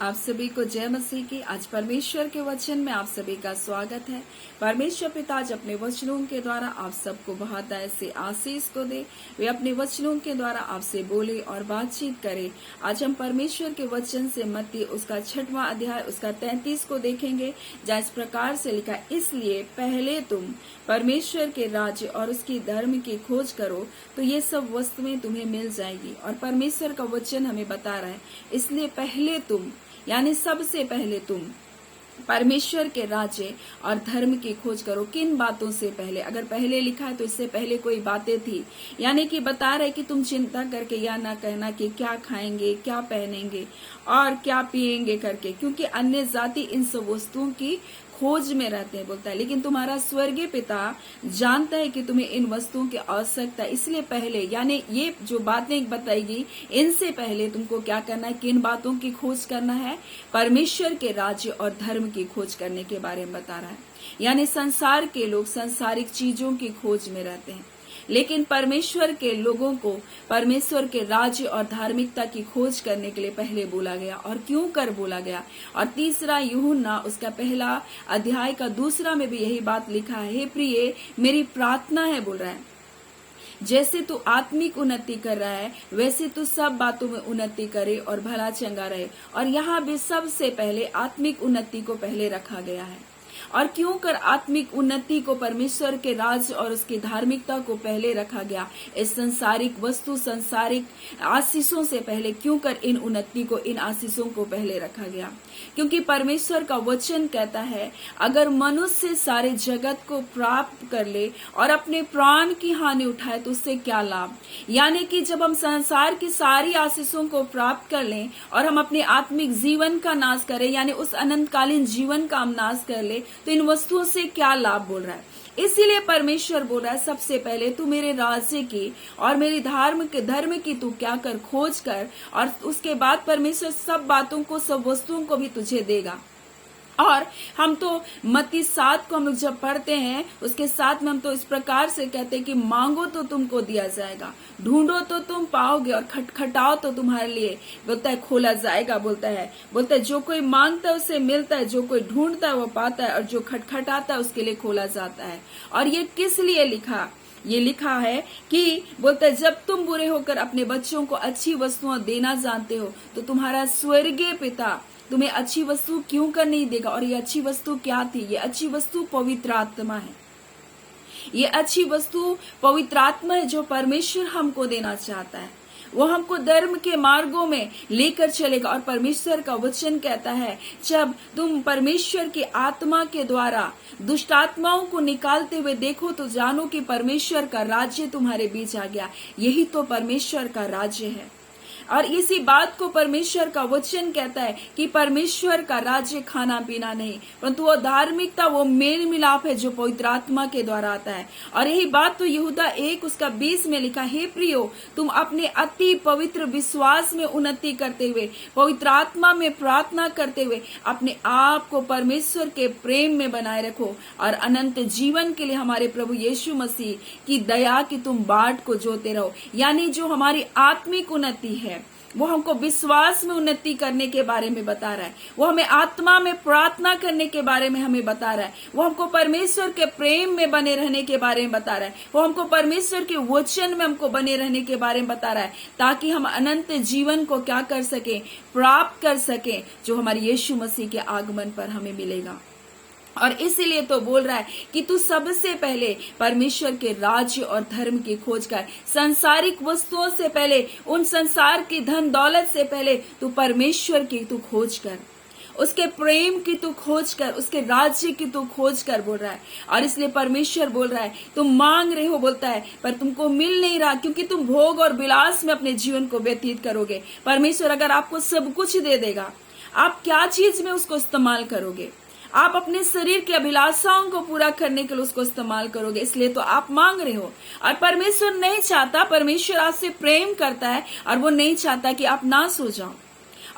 आप सभी को जय मसीह की। आज परमेश्वर के वचन में आप सभी का स्वागत है। परमेश्वर पिता आज अपने वचनों के द्वारा आप सबको बहुत ऐसे आशीष को दे, वे अपने वचनों के द्वारा आपसे बोले और बातचीत करे। आज हम परमेश्वर के वचन से मत्ती उसका 6वां अध्याय उसका 33 को देखेंगे, जहाँ इस प्रकार से लिखा, इसलिए पहले तुम परमेश्वर के राज्य और उसकी धर्म की खोज करो तो ये सब वस्तुएं तुम्हें मिल जाएगी। और परमेश्वर का वचन हमें बता रहा है, इसलिए पहले तुम, यानी सबसे पहले तुम परमेश्वर के राज्य और धर्म की खोज करो। किन बातों से पहले? अगर पहले लिखा है तो इससे पहले कोई बातें थी, यानी कि बता रहे कि तुम चिंता करके या ना कहना कि क्या खाएंगे, क्या पहनेंगे और क्या पिएंगे करके, क्योंकि अन्य जाति इन सब वस्तुओं की खोज में रहते हैं। बोलता है, लेकिन तुम्हारा स्वर्गीय पिता जानता है कि तुम्हें इन वस्तुओं की आवश्यकता है। इसलिए पहले, यानी ये जो बातें बताएगी, इनसे पहले तुमको क्या करना है, किन बातों की खोज करना है? परमेश्वर के राज्य और धर्म की खोज करने के बारे में बता रहा है। यानी संसार के लोग सांसारिक चीजों की खोज में रहते हैं, लेकिन परमेश्वर के लोगों को परमेश्वर के राज्य और धार्मिकता की खोज करने के लिए पहले बोला गया। और क्यों कर बोला गया? और तीसरा यूहन्ना उसका 1 अध्याय का 2 में भी यही बात लिखा है, हे प्रिय मेरी प्रार्थना है, बोल रहा है, जैसे तू आत्मिक उन्नति कर रहा है वैसे तू सब बातों में उन्नति करे और भला चंगा रहे। और यहाँ भी सबसे पहले आत्मिक उन्नति को पहले रखा गया है। और क्यों कर आत्मिक उन्नति को, परमेश्वर के राज और उसकी धार्मिकता को पहले रखा गया? इस संसारिक वस्तु, संसारिक आशीषों से पहले क्यों कर इन उन्नति को, इन आशीषों को पहले रखा गया? क्योंकि परमेश्वर का वचन कहता है, अगर मनुष्य सारे जगत को प्राप्त कर ले और अपने प्राण की हानि उठाए तो उससे क्या लाभ? यानी कि जब हम संसार की सारी आशीषों को प्राप्त कर लें और हम अपने आत्मिक जीवन का नाश करें, यानी उस अनंतकालीन जीवन का हम नाश कर ले, तो इन वस्तुओं से क्या लाभ? बोल रहा है। इसीलिए परमेश्वर बोल रहा है, सबसे पहले तू मेरे राज्य की और मेरी धर्म की तू क्या कर, खोज कर, और उसके बाद परमेश्वर सब बातों को, सब वस्तुओं को भी तुझे देगा। और हम तो मत्ती 7 को हम लोग जब पढ़ते हैं, उसके साथ में हम तो इस प्रकार से कहते हैं कि मांगो तो तुमको दिया जाएगा, ढूंढो तो तुम पाओगे, और खटखटाओ तो तुम्हारे लिए बोलता है खोला जाएगा। बोलता है जो कोई मांगता है उसे मिलता है, जो कोई ढूंढता है वो पाता है, और जो खटखटाता है उसके लिए खोला जाता है। और ये किस लिए लिखा? ये लिखा है कि बोलता है, जब तुम बुरे होकर अपने बच्चों को अच्छी वस्तुएं देना जानते हो तो तुम्हारा स्वर्गीय पिता तुम्हें अच्छी वस्तु क्यों कर नहीं देगा? और ये अच्छी वस्तु क्या थी? ये अच्छी वस्तु पवित्र आत्मा है। ये अच्छी वस्तु पवित्र आत्मा है जो परमेश्वर हमको देना चाहता है। वो हमको धर्म के मार्गों में लेकर चलेगा। और परमेश्वर का वचन कहता है, जब तुम परमेश्वर की आत्मा के द्वारा दुष्ट आत्माओं को निकालते हुए देखो तो जानो कि परमेश्वर का राज्य तुम्हारे बीच आ गया। यही तो परमेश्वर का राज्य है। और इसी बात को परमेश्वर का वचन कहता है कि परमेश्वर का राज्य खाना पीना नहीं, परंतु वो धार्मिकता, वो मेल मिलाप है जो पवित्र आत्मा के द्वारा आता है। और यही बात तो यहूदा 1 उसका 20 में लिखा, हे प्रियो तुम अपने अति पवित्र विश्वास में उन्नति करते हुए, पवित्र आत्मा में प्रार्थना करते हुए अपने आप को परमेश्वर के प्रेम में बनाए रखो, और अनंत जीवन के लिए हमारे प्रभु यीशु मसीह की दया की तुम बाट को जोते रहो। यानी जो हमारी आत्मिक उन्नति है वो हमको विश्वास में उन्नति करने के बारे में बता रहा है, वो हमें आत्मा में प्रार्थना करने के बारे में हमें बता रहा है, वो हमको परमेश्वर के प्रेम में बने रहने के बारे में बता रहा है, वो हमको परमेश्वर के वचन में हमको बने रहने के बारे में बता रहा है, ताकि हम अनंत जीवन को क्या कर सके, प्राप्त कर सके, जो हमारे यीशु मसीह के आगमन पर हमें मिलेगा। और इसीलिए तो बोल रहा है कि तू सबसे पहले परमेश्वर के राज्य और धर्म की खोज कर। संसारिक वस्तुओं से पहले, उन संसार की धन दौलत से पहले तू परमेश्वर की तू खोज कर, उसके प्रेम की तू खोज कर, उसके राज्य की तू खोज कर, बोल रहा है। और इसलिए परमेश्वर बोल रहा है, तुम मांग रहे हो, बोलता है, पर तुमको मिल नहीं रहा, क्योंकि तुम भोग और विलास में अपने जीवन को व्यतीत करोगे। परमेश्वर अगर आपको सब कुछ दे देगा, आप क्या चीज में उसको इस्तेमाल करोगे? आप अपने शरीर की अभिलाषाओं को पूरा करने के लिए उसको इस्तेमाल करोगे, इसलिए तो आप मांग रहे हो। और परमेश्वर नहीं चाहता, परमेश्वर आपसे प्रेम करता है और वो नहीं चाहता कि आप नाश हो जाओ।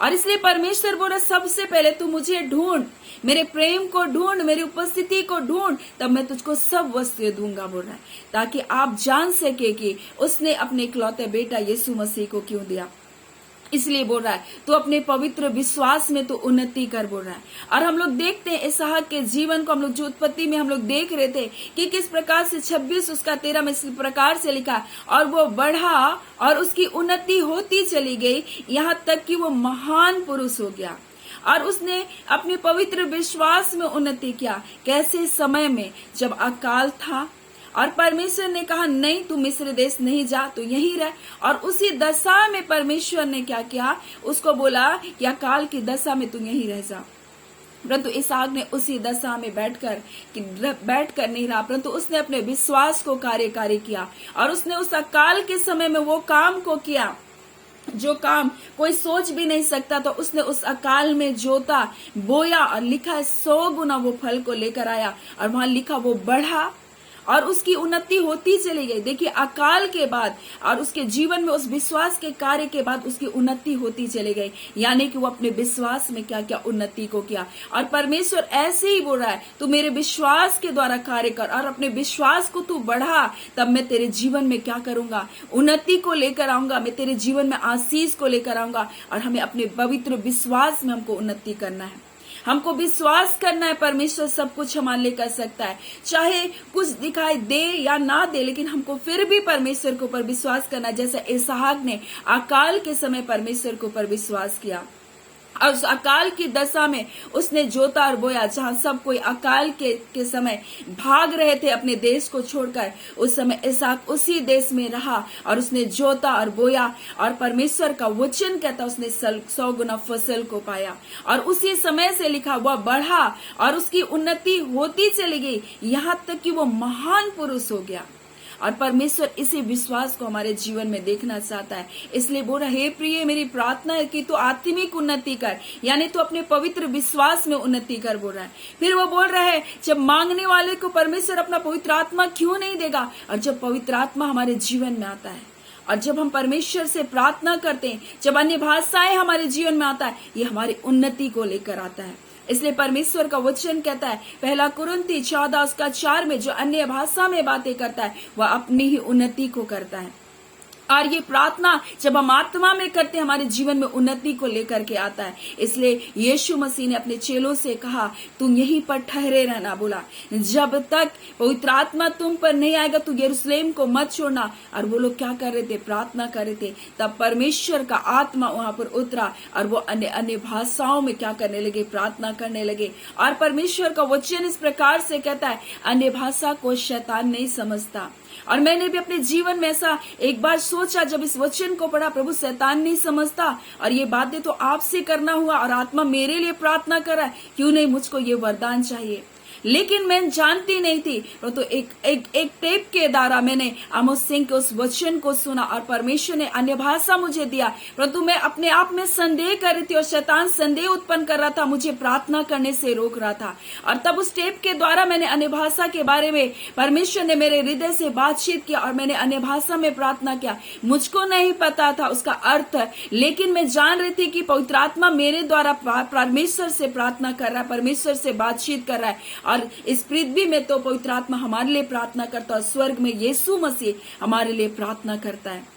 और इसलिए परमेश्वर बोला, सबसे पहले तू मुझे ढूंढ, मेरे प्रेम को ढूंढ, मेरी उपस्थिति को ढूंढ, तब मैं तुझको सब वस्तुएं दूंगा, बोल रहा है, ताकि आप जान सके कि उसने अपने इकलौते बेटा यीशु मसीह को क्यों दिया। इसलिए बोल रहा है तो अपने पवित्र विश्वास में तो उन्नति कर, बोल रहा है। और हम लोग देखते हैं इसहाक के जीवन को, हम लोग जो उत्पत्ति में हम लोग देख रहे थे कि किस प्रकार से 26 उसका 13 में इस प्रकार से लिखा, और वो बढ़ा और उसकी उन्नति होती चली गई, यहाँ तक कि वो महान पुरुष हो गया। और उसने अपने पवित्र विश्वास में उन्नति किया। कैसे? समय में जब अकाल था और परमेश्वर ने कहा नहीं तू मिस्र देश नहीं जा, तो यहीं रह। और उसी दशा में परमेश्वर ने क्या किया, उसको बोला कि अकाल की दशा में तू यहीं रह जा। परंतु इसहाक ने उसी दशा में बैठकर नहीं रहा, परंतु उसने अपने विश्वास को कार्यकारी किया और उसने उस अकाल के समय में वो काम को किया जो काम कोई सोच भी नहीं सकता। तो उसने उस अकाल में जोता, बोया और लिखा है 100 गुना वो फल को लेकर आया। और वहां लिखा वो बढ़ा और उसकी उन्नति होती चली गई। देखिए अकाल के बाद और उसके जीवन में उस विश्वास के कार्य के बाद उसकी उन्नति होती चली गई, यानी कि वो अपने विश्वास में क्या क्या उन्नति को किया। और परमेश्वर ऐसे ही बोल रहा है तू मेरे विश्वास के द्वारा कार्य कर और अपने विश्वास को तू बढ़ा, तब मैं तेरे जीवन में क्या करूंगा, उन्नति को लेकर आऊंगा, मैं तेरे जीवन में आशीष को लेकर आऊंगा। और हमें अपने पवित्र विश्वास में हमको उन्नति करना है, हमको विश्वास करना है परमेश्वर सब कुछ हमारे लिए कर सकता है, चाहे कुछ दिखाई दे या ना दे, लेकिन हमको फिर भी परमेश्वर के ऊपर विश्वास करना है। जैसे इसहाक ने अकाल के समय परमेश्वर के ऊपर विश्वास किया और उस अकाल की दशा में उसने जोता और बोया। जहां सब कोई अकाल के समय भाग रहे थे अपने देश को छोड़कर, उस समय इसहाक उसी देश में रहा और उसने जोता और बोया और परमेश्वर का वचन कहता उसने 100 गुना फसल को पाया। और उसी समय से लिखा वह बढ़ा और उसकी उन्नति होती चली गई, यहाँ तक कि वो महान पुरुष हो गया। और परमेश्वर इसी विश्वास को हमारे जीवन में देखना चाहता है। इसलिए बोल रहा हे प्रिय, मेरी प्रार्थना है कि तू आत्मिक उन्नति कर, यानी तू अपने पवित्र विश्वास में उन्नति कर, बोल रहा है। फिर वो बोल रहा है जब मांगने वाले को परमेश्वर अपना पवित्र आत्मा क्यों नहीं देगा। और जब पवित्र आत्मा हमारे जीवन में आता है और जब हम परमेश्वर से प्रार्थना करते हैं, जब अन्य भाषाएं हमारे जीवन में आता है, ये हमारी उन्नति को लेकर आता है। इसलिए परमेश्वर का वचन कहता है 1 कुरिन्थी 14:4 में जो अन्य भाषा में बातें करता है वह अपनी ही उन्नति को करता है। और ये प्रार्थना जब हम आत्मा में करते हैं हमारे जीवन में उन्नति को लेकर के आता है। इसलिए यीशु मसीह ने अपने चेलों से कहा तुम यहीं पर ठहरे रहना, बोला जब तक पवित्र आत्मा तुम पर नहीं आएगा तू यरूशलेम को मत छोड़ना। और वो लोग क्या कर रहे थे, प्रार्थना कर रहे थे। तब परमेश्वर का आत्मा वहां पर उतरा और वो अन्य अन्य भाषाओं में क्या करने लगे, प्रार्थना करने लगे। और परमेश्वर का वचन इस प्रकार से कहता है अन्य भाषा को शैतान नहीं समझता। और मैंने भी अपने जीवन में ऐसा एक बार सोचा, जब इस वचन को पढ़ा, प्रभु शैतान नहीं समझता और ये बातें तो आपसे करना हुआ और आत्मा मेरे लिए प्रार्थना कर रहा है, क्यों नहीं मुझको ये वरदान चाहिए। लेकिन मैं जानती नहीं थी, तो एक टेप के द्वारा मैंने आमोस सिंह के उस वचन को सुना और परमेश्वर ने अन्य भाषा मुझे दिया। परंतु मैं अपने आप में संदेह कर रही थी और शैतान संदेह उत्पन्न कर रहा था, मुझे प्रार्थना करने से रोक रहा था। और तब उस टेप के द्वारा मैंने अन्य भाषा के बारे में, परमेश्वर ने मेरे हृदय से बातचीत किया और मैंने अन्य भाषा में प्रार्थना किया। मुझको नहीं पता था उसका अर्थ, लेकिन मैं जान रही थी कि पवित्र आत्मा मेरे द्वारा परमेश्वर से प्रार्थना कर रहा है, परमेश्वर से बातचीत कर रहा है। और इस पृथ्वी में तो पवित्र आत्मा हमारे लिए प्रार्थना करता है, स्वर्ग में यीशु मसीह हमारे लिए प्रार्थना करता है।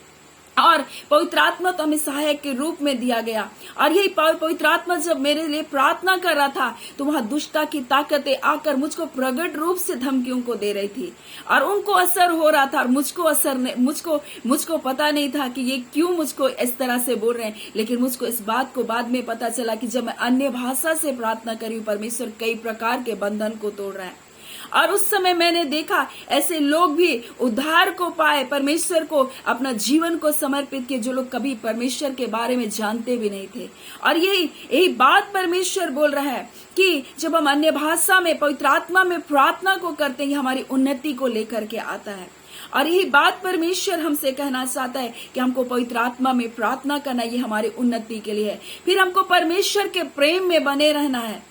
और पवित्र आत्मा तो हमें सहायक के रूप में दिया गया। और यही पवित्र आत्मा जब मेरे लिए प्रार्थना कर रहा था तो वहां दुष्टता की ताकतें आकर मुझको प्रगट रूप से धमकियों को दे रही थी और उनको असर हो रहा था और मुझको असर मुझको पता नहीं था कि ये क्यों मुझको इस तरह से बोल रहे हैं। लेकिन मुझको इस बात को बाद में पता चला कि जब मैं अन्य भाषा से प्रार्थना करी, परमेश्वर कई प्रकार के बंधन को तोड़ रहा है। और उस समय मैंने देखा ऐसे लोग भी उद्धार को पाए, परमेश्वर को अपना जीवन को समर्पित किए, जो लोग कभी परमेश्वर के बारे में जानते भी नहीं थे। और यही बात परमेश्वर बोल रहा है कि जब हम अन्य भाषा में पवित्र आत्मा में प्रार्थना को करते हैं, हमारी उन्नति को लेकर के आता है। और यही बात परमेश्वर हमसे कहना चाहता है कि हमको पवित्र आत्मा में प्रार्थना करना, ये हमारी उन्नति के लिए है। फिर हमको परमेश्वर के प्रेम में बने रहना है।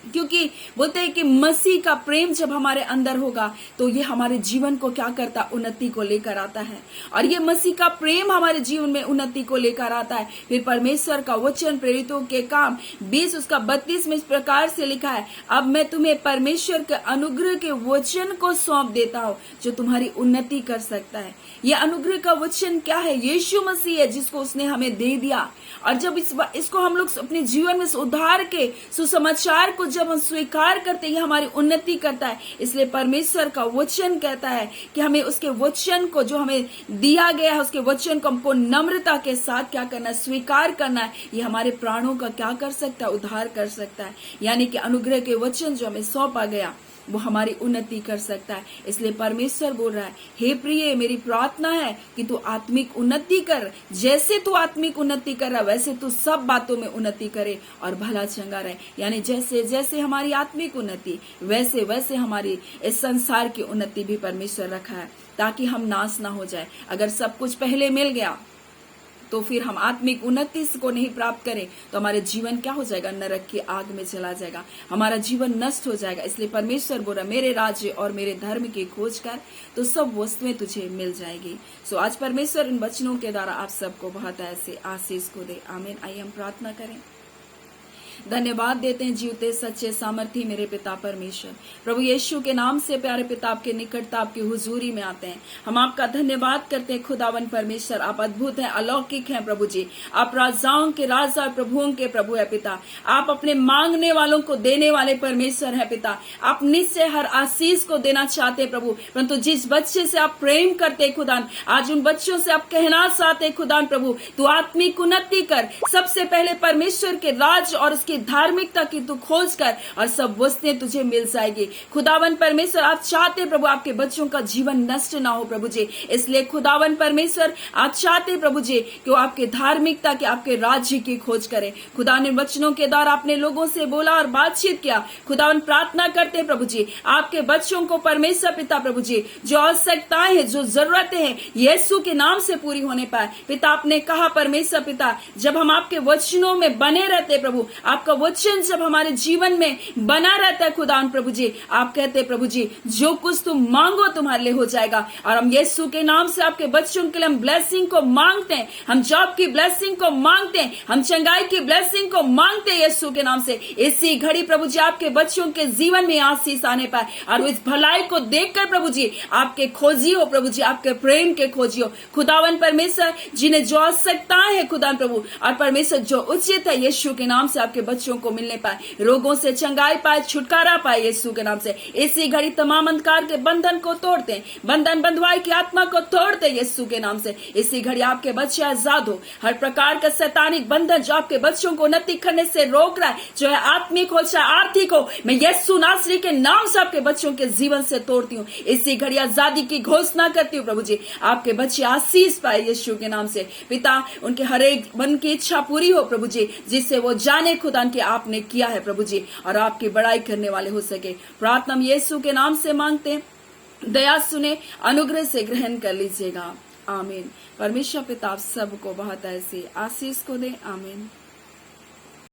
क्योंकि बोलते हैं कि मसीह का प्रेम जब हमारे अंदर होगा तो ये हमारे जीवन को क्या करता है, उन्नति को लेकर आता है। और ये मसीह का प्रेम हमारे जीवन में उन्नति को लेकर आता है। फिर परमेश्वर का वचन प्रेरितों के काम 20 उसका 32 में इस प्रकार से लिखा है, अब मैं तुम्हें परमेश्वर के अनुग्रह के वचन को सौंप देता हूँ जो तुम्हारी उन्नति कर सकता है। ये अनुग्रह का वचन क्या है? यीशु मसीह है जिसको उसने हमें दे दिया। और जब इसको हम लोग अपने जीवन में उद्धार के सुसमाचार को जब हम स्वीकार करते हैं, ये हमारी उन्नति करता है। इसलिए परमेश्वर का वचन कहता है कि हमें उसके वचन को जो हमें दिया गया है, उसके वचन को हमको नम्रता के साथ क्या करना है, स्वीकार करना है। ये हमारे प्राणों का क्या कर सकता है, उद्धार कर सकता है। यानी कि अनुग्रह के वचन जो हमें सौंपा गया वो हमारी उन्नति कर सकता है। इसलिए परमेश्वर बोल रहा है, हे प्रिय, मेरी प्रार्थना है कि तू आत्मिक उन्नति कर। जैसे तू आत्मिक उन्नति कर रहा वैसे तू सब बातों में उन्नति करे और भला चंगा रहे। यानी जैसे जैसे हमारी आत्मिक उन्नति वैसे वैसे हमारी इस संसार की उन्नति भी परमेश्वर रखा है, ताकि हम नाश ना हो जाए। अगर सब कुछ पहले मिल गया तो फिर हम आत्मिक उन्नति को नहीं प्राप्त करें तो हमारे जीवन क्या हो जाएगा, नरक की आग में चला जाएगा, हमारा जीवन नष्ट हो जाएगा। इसलिए परमेश्वर बोल रहा, मेरे राज्य और मेरे धर्म की खोज कर तो सब वस्तुएं तुझे मिल जाएगी। सो आज परमेश्वर इन वचनों के द्वारा आप सबको बहुत ऐसे आशीष को दे। आमीन। आइए हम प्रार्थना करें। धन्यवाद देते हैं जीवते सच्चे सामर्थी मेरे पिता परमेश्वर, प्रभु यीशु के नाम से प्यारे पिता आपके निकटता आपकी हुजूरी में आते हैं। हम आपका धन्यवाद करते हैं खुदावन परमेश्वर, आप अद्भुत हैं, अलौकिक हैं प्रभु जी। आप राजाओं के राजा और प्रभुओं के प्रभु है पिता। आप अपने मांगने वालों को देने वाले परमेश्वर है पिता। आप निश्चय हर आशीष को देना चाहते प्रभु, परंतु जिस बच्चे से आप प्रेम करते खुदान, आज उन बच्चों से आप कहना चाहते खुदान प्रभु, तू आत्मिक उन्नति कर। सबसे पहले परमेश्वर के राज और उसकी धार्मिकता की तू खोज कर और सब वस्तुएं तुझे मिल जाएगी। खुदावन परमेश्वर, आप चाहते प्रभु आपके बच्चों का जीवन नष्ट ना हो प्रभु जी। इसलिए खुदावन परमेश्वर, आप चाहते प्रभु जी कि वो आपके धार्मिकता के, आपके राज्य की खोज करें। खुदा ने वचनों के द्वारा अपने लोगों से बोला और बातचीत किया। खुदावन प्रार्थना करते प्रभु जी, आपके बच्चों को परमेश्वर पिता प्रभु जी, जो आवश्यकताएं हैं, जो जरूरतें हैं, यीशु के नाम से पूरी होने पाए। पिता आपने कहा परमेश्वर पिता, जब हम आपके वचनों में बने रहते प्रभु, आपका वचन जब हमारे जीवन में बना रहता है खुदावन प्रभु जी, आप कहते प्रभु जी, जो कुछ तुम मांगो तुम्हारे लिए हो जाएगा। और हम यीशु के नाम से आपके बच्चों के लिए हम ब्लेसिंग को मांगते हैं, हम जॉब की ब्लेसिंग को मांगते हैं, हम चंगाई की ब्लेसिंग को मांगते हैं यीशु के नाम से। इसी घड़ी प्रभु जी आपके बच्चों के जीवन में आशीष आने पाए और इस भलाई को देखकर प्रभु जी आपके खोजी हो प्रभु जी, आपके प्रेम के खोजी हो खुदावन परमेश्वर। जिन्हें जो आवश्यकताएं है खुदावन प्रभु और परमेश्वर जो उचित है, यीशु के नाम से आपके बच्चों को मिलने पाए, रोगों से चंगाई पाए, छुटकारा पाए यीशु के नाम से। इसी घड़ी तमाम अंधकार के बंधन को तोड़ते हैं, बंधन बंधुआई की आत्मा को तोड़ते यीशु के नाम से। इसी घड़ी आपके बच्चे आजाद हो, हर प्रकार का शैतानिक बंधन जो आपके बच्चों को उन्नति करने से रोक रहा है, जो है आत्मिक हो चाहे आर्थिक हो, मैं यीशु नासरी के नाम से आपके बच्चों के जीवन से तोड़ती हूँ। इसी घड़ी आजादी की घोषणा करती हूँ प्रभु जी, आपके बच्चे आशीष पाए यीशु के नाम से। पिता उनके हर एक मन की इच्छा पूरी हो प्रभु जी, जिससे वो जाने खुदा कि आपने किया है प्रभु जी और आपकी बड़ाई करने वाले हो सके। प्रार्थना हम यीशु के नाम से मांगते हैं, दया सुने, अनुग्रह से ग्रहण कर लीजिएगा। आमीन। परमेश्वर पिता आप सबको बहुत ऐसी आशीष को दे। आमीन।